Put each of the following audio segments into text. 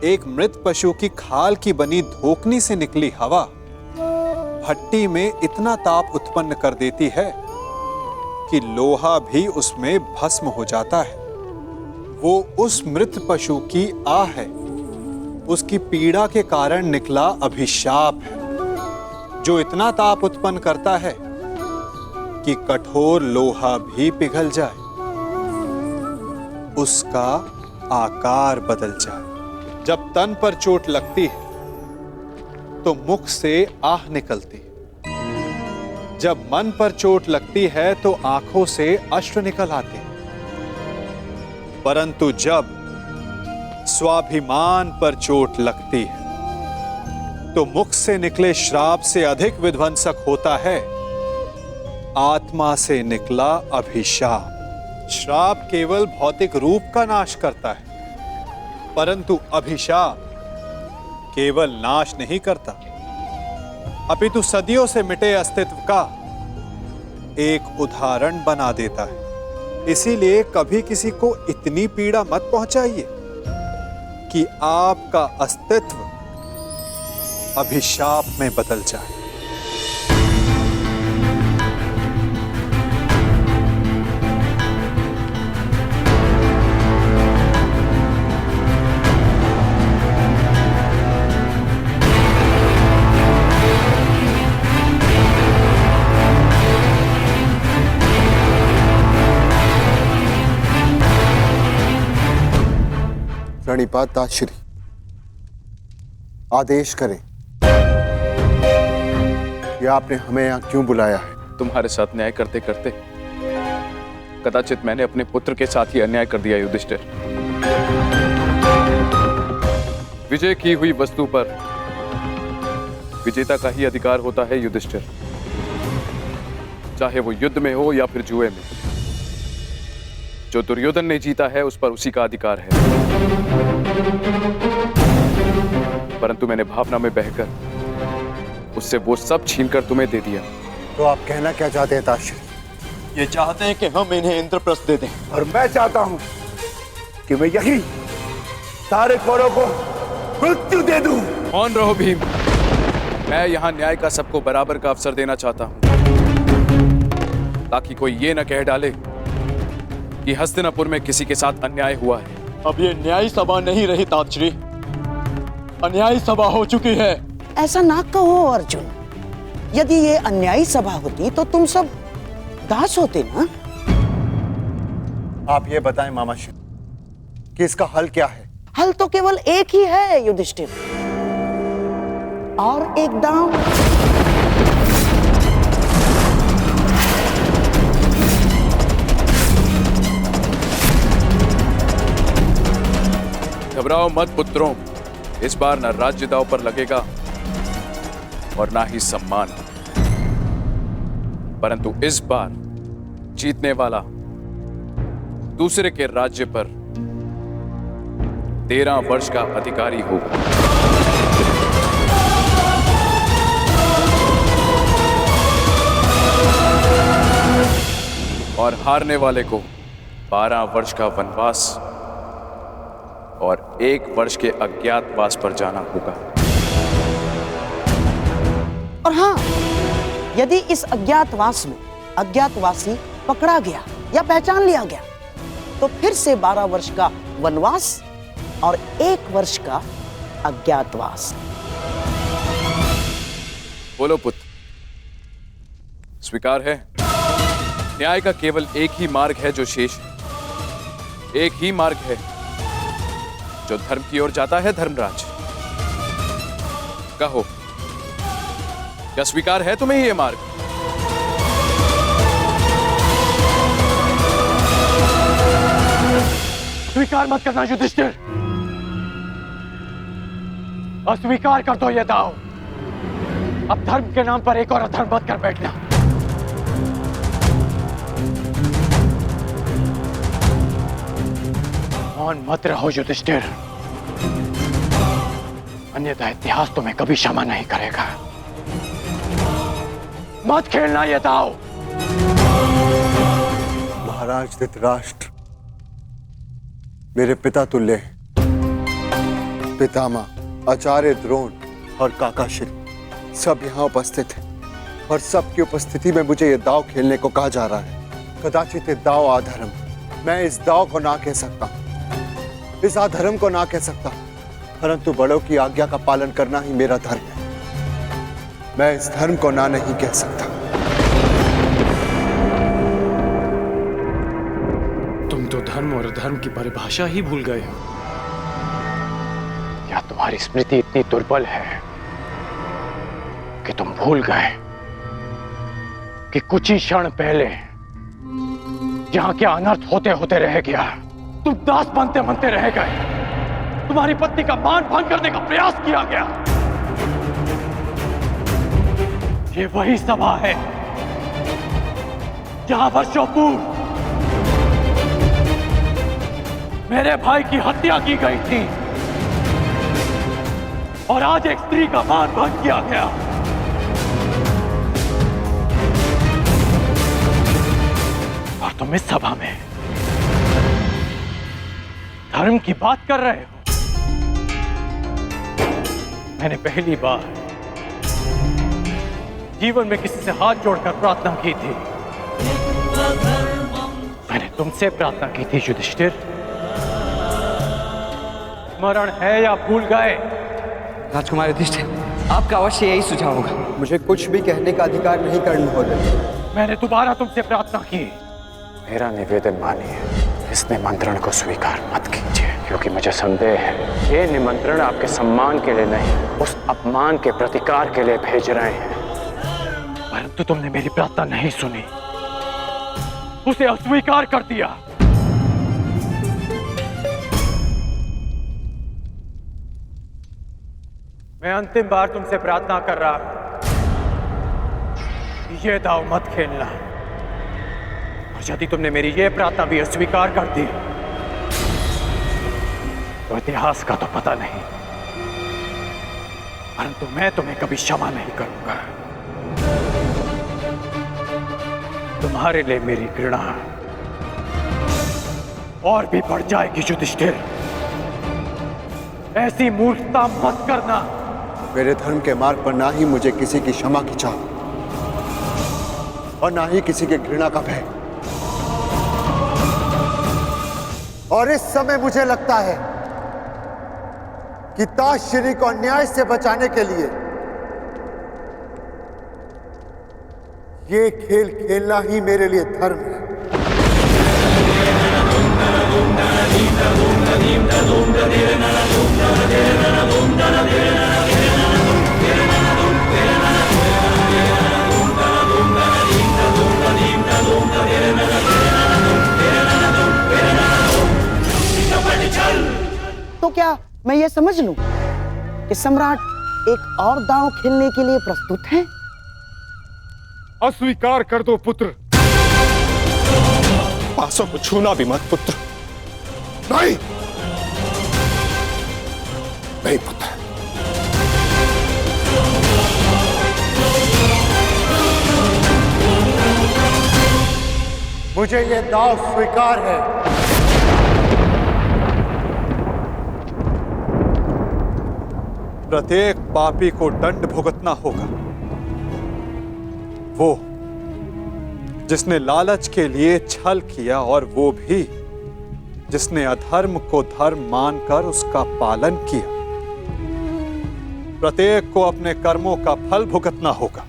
एक मृत पशु की खाल की बनी धोकनी से निकली हवा भट्टी में इतना ताप उत्पन्न कर देती है कि लोहा भी उसमें भस्म हो जाता है। वो उस मृत पशु की आह है, उसकी पीड़ा के कारण निकला अभिशाप है, जो इतना ताप उत्पन्न करता है कि कठोर लोहा भी पिघल जाए, उसका आकार बदल जाए। जब तन पर चोट लगती है तो मुख से आह निकलती है, जब मन पर चोट लगती है तो आंखों से अश्रु निकल आते हैं, परंतु जब स्वाभिमान पर चोट लगती है तो मुख से निकले श्राप से अधिक विध्वंसक होता है आत्मा से निकला अभिशाप। श्राप केवल भौतिक रूप का नाश करता है, परंतु अभिशाप केवल नाश नहीं करता, अपितु सदियों से मिटे अस्तित्व का एक उदाहरण बना देता है। इसीलिए कभी किसी को इतनी पीड़ा मत पहुंचाइए कि आपका अस्तित्व अभिशाप में बदल जाए। प्रणिपात दासश्री, आदेश करें कि आपने हमें यहाँ क्यों बुलाया है? तुम्हारे साथ न्याय करते करते कदाचित मैंने अपने पुत्र के साथ ही अन्याय कर दिया युधिष्ठिर। विजय की हुई वस्तु पर विजेता का ही अधिकार होता है युधिष्ठिर, चाहे वो युद्ध में हो या फिर जुए में। जो दुर्योधन ने जीता है उस पर उसी का अधिकार है, परंतु मैंने भावना में बहकर उससे वो सब छीनकर तुम्हें दे दिया। तो आप कहना क्या चाहते हैं दासश्री? ये चाहते हैं कि हम इन्हें इंद्रप्रस्थ दे दें, और मैं चाहता हूं कि मैं यही सारे कौरवों को मृत्यु दे दूं। कौन रहो भीम, मैं यहाँ न्याय का सबको बराबर का अवसर देना चाहता हूँ, ताकि कोई ये न कह डाले कि हस्तिनापुर में किसी के साथ अन्याय हुआ है। अब ये न्याय सभा नहीं रही तातश्री, अन्याय सभा हो चुकी है। ऐसा ना कहो अर्जुन, यदि ये अन्यायी सभा होती तो तुम सब दास होते ना। आप ये बताएं मामाश्री कि इसका हल क्या है? हल तो केवल एक ही है युधिष्ठिर, और एक दांव। घबराओ मत पुत्रों, इस बार न राज्य दांव पर लगेगा और ना ही सम्मान, परंतु इस बार जीतने वाला दूसरे के राज्य पर 13 वर्ष का अधिकारी होगा। और हारने वाले को 12 वर्ष का वनवास और 1 वर्ष के अज्ञातवास पर जाना होगा। और हाँ, यदि इस अज्ञातवास में अज्ञातवासी पकड़ा गया या पहचान लिया गया तो फिर से 12 वर्ष का वनवास और 1 वर्ष का अज्ञातवास। बोलो पुत्र, स्वीकार है? न्याय का केवल एक ही मार्ग है जो शेष है, एक ही मार्ग है जो धर्म की ओर जाता है। धर्मराज, कहो, क्या स्वीकार है तुम्हें ये मार्ग? स्वीकार मत करना युधिष्ठिर, अस्वीकार कर दो ये दांव। अब धर्म के नाम पर एक और अधर्म मत कर बैठना। मौन मत रहो युधिष्ठिर, अन्यथा इतिहास तुम्हें कभी क्षमा नहीं करेगा। मत खेलना ये दांव। महाराज धृतराष्ट्र मेरे पिता तुल्य हैं। पितामह, आचार्य द्रोण और काका श्री सब यहाँ उपस्थित हैं और सबकी उपस्थिति में मुझे ये दाव खेलने को कहा जा रहा है। कदाचित ये दाव अधर्म, मैं इस दाव को ना कह सकता, इस अधर्म को ना कह सकता, परंतु बड़ों की आज्ञा का पालन करना ही मेरा धर्म है। मैं इस धर्म को ना नहीं कह सकता। तुम तो धर्म और अधर्म की परिभाषा ही भूल गए हो। या तुम्हारी स्मृति इतनी दुर्बल है कि तुम भूल गए कि कुछ ही क्षण पहले जहां क्या अनर्थ होते होते रह गया, तुम दास बनते बनते रह गए। तुम्हारी पत्नी का मान भंग करने का प्रयास किया गया। ये वही सभा है जहां वर्षों पूर्व मेरे भाई की हत्या की गई थी और आज एक स्त्री का मान भंग किया गया। और तुम इस सभा में धर्म की बात कर रहे हो। मैंने पहली बार जीवन में किसी से हाथ जोड़कर प्रार्थना की थी। मैंने तुमसे प्रार्थना की थी युधिष्ठिर। स्मरण है या भूल गए? राजकुमार युधिष्ठिर, आपका अवश्य यही सुझाव होगा। मुझे कुछ भी कहने का अधिकार नहीं कर्ण महोदय। मैंने दोबारा तुमसे प्रार्थना की। मेरा निवेदन मानिए, इस निमंत्रण को स्वीकार मत कीजिए, क्योंकि मुझे संदेह है ये निमंत्रण आपके सम्मान के लिए नहीं, उस अपमान के प्रतिकार के लिए भेज रहे हैं। परंतु तुमने मेरी प्रार्थना नहीं सुनी, उसे अस्वीकार कर दिया। मैं अंतिम बार तुमसे प्रार्थना कर रहा हूं, ये दाव मत खेलना। और यदि तुमने मेरी ये प्रार्थना भी अस्वीकार कर दी तो इतिहास का तो पता नहीं, परंतु मैं तुम्हें कभी क्षमा नहीं करूंगा। तुम्हारे लिए मेरी घृणा और भी बढ़ जाएगी युधिष्ठिर। ऐसी मूर्खता मत करना। मेरे धर्म के मार्ग पर ना ही मुझे किसी की क्षमा की चाह और ना ही किसी के घृणा का भय। और इस समय मुझे लगता है कि ताश्री को अन्याय से बचाने के लिए ये खेल खेलना ही मेरे लिए धर्म है। तो क्या मैं ये समझ लूं कि सम्राट एक और दांव खेलने के लिए प्रस्तुत हैं? अस्वीकार कर दो पुत्र। पासों को छूना भी मत पुत्र। नहीं, नहीं पुत्र। मुझे ये दाव स्वीकार है। प्रत्येक पापी को दंड भुगतना होगा। वो जिसने लालच के लिए छल किया, और वो भी जिसने अधर्म को धर्म मानकर उसका पालन किया। प्रत्येक को अपने कर्मों का फल भुगतना होगा।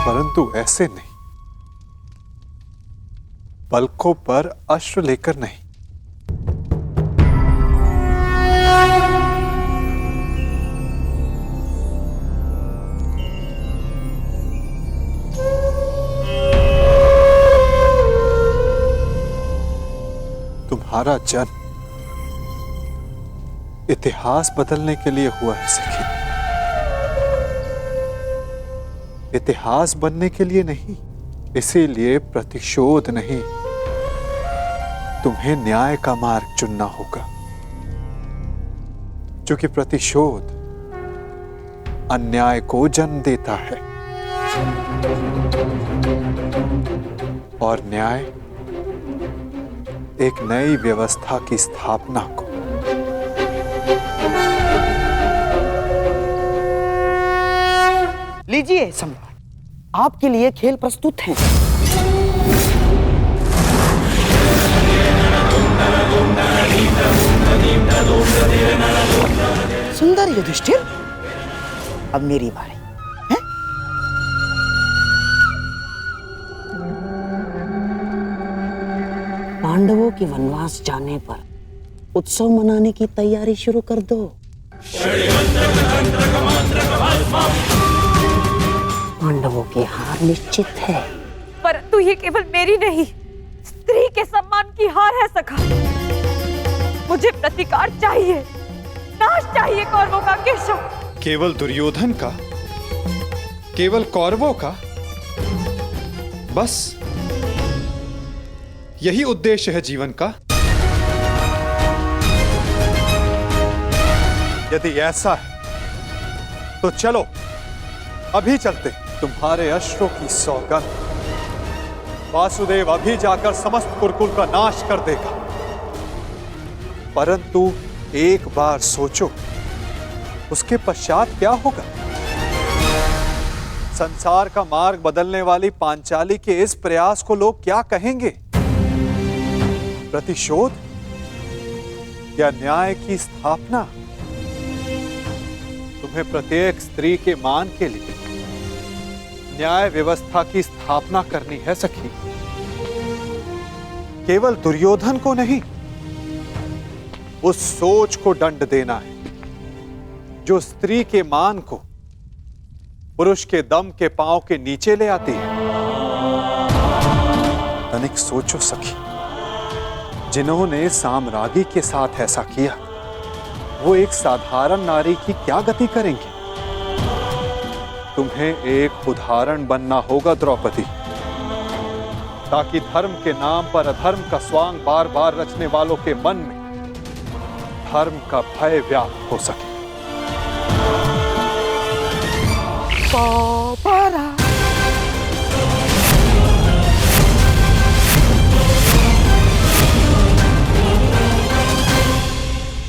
परंतु ऐसे नहीं, पलकों पर अश्रु लेकर नहीं। तुम्हारा जन्म इतिहास बदलने के लिए हुआ है सखी, इतिहास बनने के लिए नहीं। इसीलिए प्रतिशोध नहीं, तुम्हें न्याय का मार्ग चुनना होगा, क्योंकि प्रतिशोध अन्याय को जन्म देता है और न्याय एक नई व्यवस्था की स्थापना को। लीजिए सम्राट, आपके लिए खेल प्रस्तुत हैं। सुंदर युधिष्ठिर, अब मेरी बारी है। पांडवों के वनवास जाने पर उत्सव मनाने की तैयारी शुरू कर दो। पांडवों की हार निश्चित है। परंतु ये केवल मेरी नहीं, स्त्री के सम्मान की हार है सखा। मुझे प्रतिकार चाहिए, नाश चाहिए कौरवों का केशव। केवल दुर्योधन का, केवल कौरवों का, बस यही उद्देश्य है जीवन का। यदि ऐसा है तो चलो अभी चलते। तुम्हारे अश्रों की सौगंध वासुदेव अभी जाकर समस्त कुरुकुल का नाश कर देगा। परंतु एक बार सोचो, उसके पश्चात क्या होगा? संसार का मार्ग बदलने वाली पांचाली के इस प्रयास को लोग क्या कहेंगे? प्रतिशोध या न्याय की स्थापना? तुम्हें प्रत्येक स्त्री के मान के लिए न्याय व्यवस्था की स्थापना करनी है सखी। केवल दुर्योधन को नहीं, उस सोच को दंड देना है जो स्त्री के मान को पुरुष के दम के पांव के नीचे ले आती है। तनिक सोचो सखी, जिन्होंने साम्राज्ञी के साथ ऐसा किया, वो एक साधारण नारी की क्या गति करेंगे? तुम्हें एक उदाहरण बनना होगा द्रौपदी, ताकि धर्म के नाम पर अधर्म का स्वांग बार बार रचने वालों के मन में धर्म का भय व्याप्त हो सके।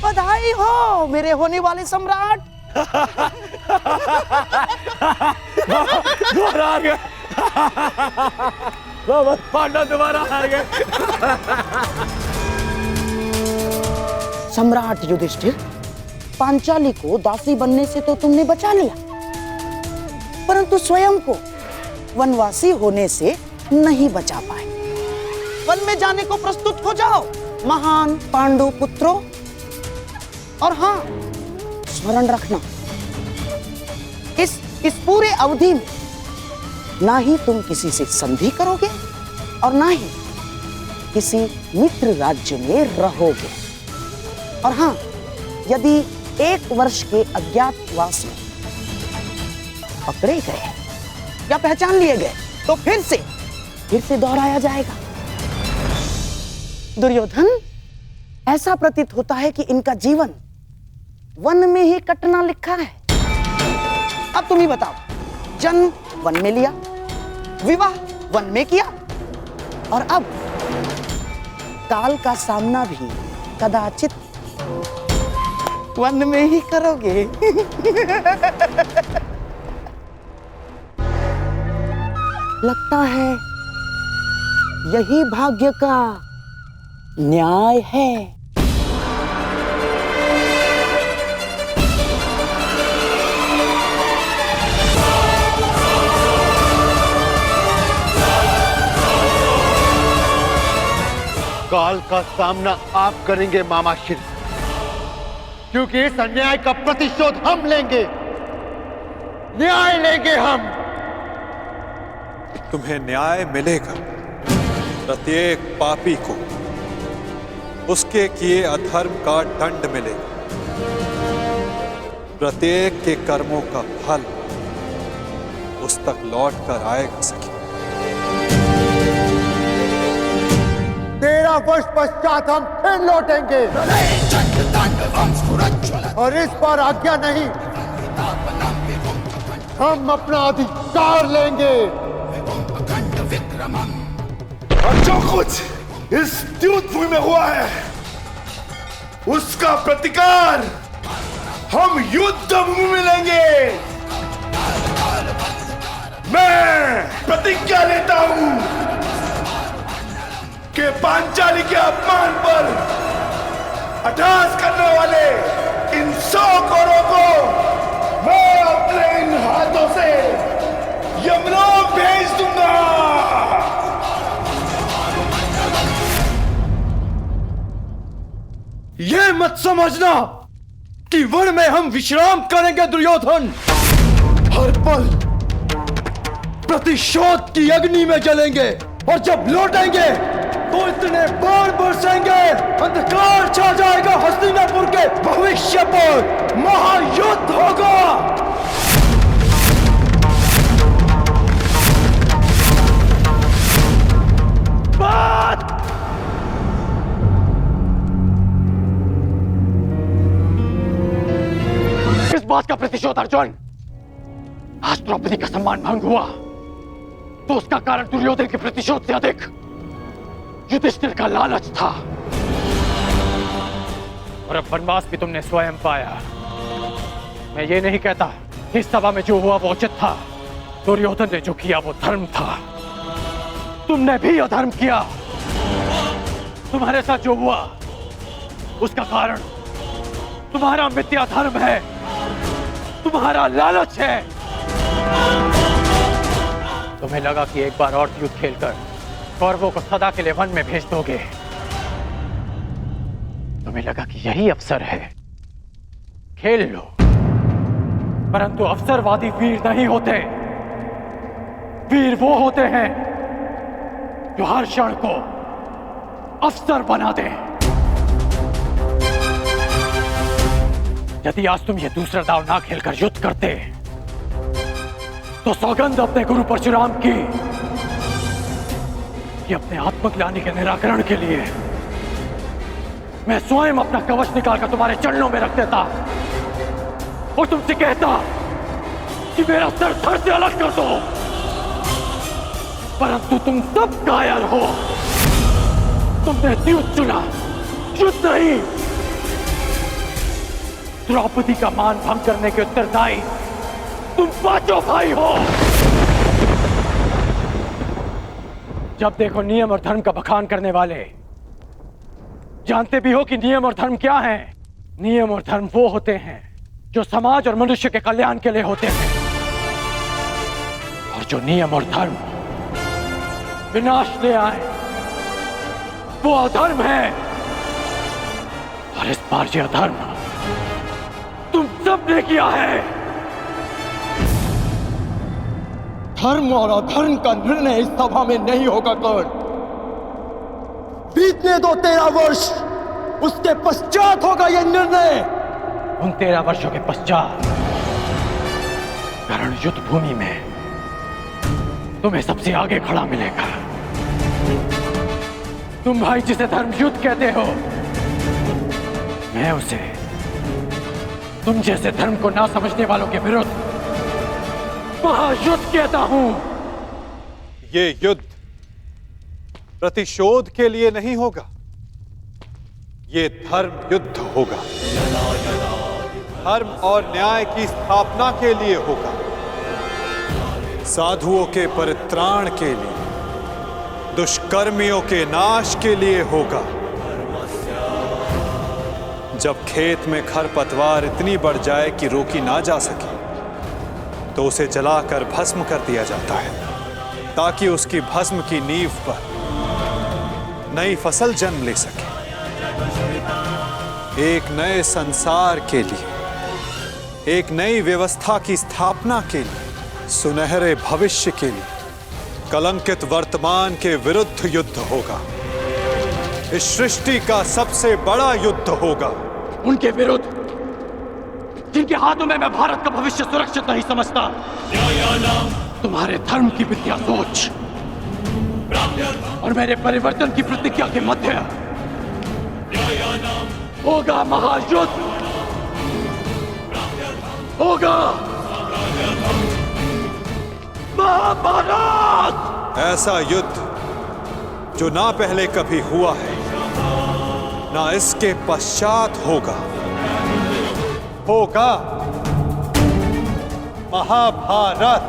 बधाई हो मेरे होने वाले सम्राट। दोबारा हार गए। पांडव दोबारा हार गए। सम्राट युधिष्ठिर, पांचाली को दासी बनने से तो तुमने बचा लिया, परंतु स्वयं को वनवासी होने से नहीं बचा पाए। वन में जाने को प्रस्तुत हो जाओ महान पांडु पुत्रों। और हां, स्मरण रखना, इस पूरे अवधि में ना ही तुम किसी से संधि करोगे और ना ही किसी मित्र राज्य में रहोगे। और हां, यदि 1 वर्ष के अज्ञातवास में पकड़े गए या पहचान लिए गए तो फिर से दोहराया जाएगा। दुर्योधन, ऐसा प्रतीत होता है कि इनका जीवन वन में ही कटना लिखा है। अब तुम ही बताओ, जन्म वन में लिया, विवाह वन में किया, और अब काल का सामना भी कदाचित वन में ही करोगे। लगता है यही भाग्य का न्याय है। काल का सामना आप करेंगे मामा श्री, क्योंकि इस अन्याय का प्रतिशोध हम लेंगे, न्याय लेंगे हम। तुम्हें न्याय मिलेगा। प्रत्येक पापी को उसके किए अधर्म का दंड मिलेगा। प्रत्येक के कर्मों का फल उस तक लौट कर आएगा सखी। तेरा वर्ष पश्चात हम फिर लौटेंगे और इस बार आज्ञा नहीं, हम अपना अधिकार लेंगे। और जो कुछ इस द्यूत भूमि में हुआ है उसका प्रतिकार हम युद्ध भूमि में लेंगे। मैं प्रतिज्ञा लेता हूं कि पांचाली के अपमान पर अट्टहास करने वाले इन 100 कौरवों को मैं अपने इन हाथों से यमलोक भेज दूंगा। ये मत समझना कि वन में हम विश्राम करेंगे दुर्योधन। हर पल प्रतिशोध की अग्नि में जलेंगे और जब लौटेंगे तो इतने बाण बरसेंगे, अंधकार छा जाएगा हस्तिनापुर के भविष्य पर। महायुद्ध होगा। बात किस बात का प्रतिशोध अर्जुन? आज द्रौपदी का सम्मान भंग हुआ तो उसका कारण दुर्योधन के प्रतिशोध से अधिक युधिष्ठिर का लालच था। और अब वनवास भी तुमने स्वयं पाया। मैं ये नहीं कहता इस सभा में जो हुआ वो उचित था। दुर्योधन ने जो किया वो धर्म था। तुमने भी अधर्म किया। तुम्हारे साथ जो हुआ उसका कारण तुम्हारा मिथ्या धर्म है, तुम्हारा लालच है। तुम्हें लगा कि एक बार और युद्ध खेलकर कौरवों को सदा के लिए वन में भेज दोगे। तुम्हें लगा कि यही अवसर है, खेल लो। परंतु अवसरवादी वीर नहीं होते। वीर वो होते हैं जो हर क्षण को अवसर बना दे। यदि आज तुम ये दूसरा दांव ना खेलकर युद्ध करते तो सौगंध अपने गुरु परशुराम की कि अपने आत्मग्लानि के निराकरण के लिए मैं स्वयं अपना कवच निकालकर तुम्हारे चरणों में रख देता और तुमसे कहता कि मेरा सर धड़ से अलग कर दो। परंतु तुम सब कायर हो। तुमने युद्ध चुना, युद्ध नहीं। द्रौपदी का मान भंग करने के उत्तरदायी तुम पांचों भाई हो। जब देखो नियम और धर्म का बखान करने वाले। जानते भी हो कि नियम और धर्म क्या है? नियम और धर्म वो होते हैं जो समाज और मनुष्य के कल्याण के लिए होते हैं, और जो नियम और धर्म विनाश ले आए वो अधर्म है। और इस बार ये अधर्म तुम सबने किया है। धर्म और अधर्म का निर्णय इस सभा में नहीं होगा कर्ण। बीतने दो 13 वर्ष, उसके पश्चात होगा यह निर्णय। उन 13 वर्षों के पश्चात कर्ण युद्ध भूमि में तुम्हें सबसे आगे खड़ा मिलेगा। तुम भाई जिसे धर्म युद्ध कहते हो, मैं उसे तुम जैसे धर्म को ना समझने वालों के विरुद्ध महायुद्ध कहता हूं। ये युद्ध प्रतिशोध के लिए नहीं होगा, ये धर्म युद्ध होगा। धर्म और न्याय की स्थापना के लिए होगा, साधुओं के परित्राण के लिए, दुष्कर्मियों के नाश के लिए होगा। जब खेत में खरपतवार इतनी बढ़ जाए कि रोकी ना जा सके तो उसे जलाकर भस्म कर दिया जाता है, ताकि उसकी भस्म की नींव पर नई फसल जन्म ले सके। एक नए संसार के लिए, एक नई व्यवस्था की स्थापना के लिए, सुनहरे भविष्य के लिए, कलंकित वर्तमान के विरुद्ध युद्ध होगा। इस सृष्टि का सबसे बड़ा युद्ध होगा। उनके विरुद्ध जिनके हाथों में मैं भारत का भविष्य सुरक्षित नहीं समझता। तुम्हारे धर्म की विद्या सोच और मेरे परिवर्तन की प्रतिज्ञा के मध्य होगा महायुद्ध, होगा महाभारत। ऐसा युद्ध जो ना पहले कभी हुआ है, ना इसके पश्चात होगा महाभारत।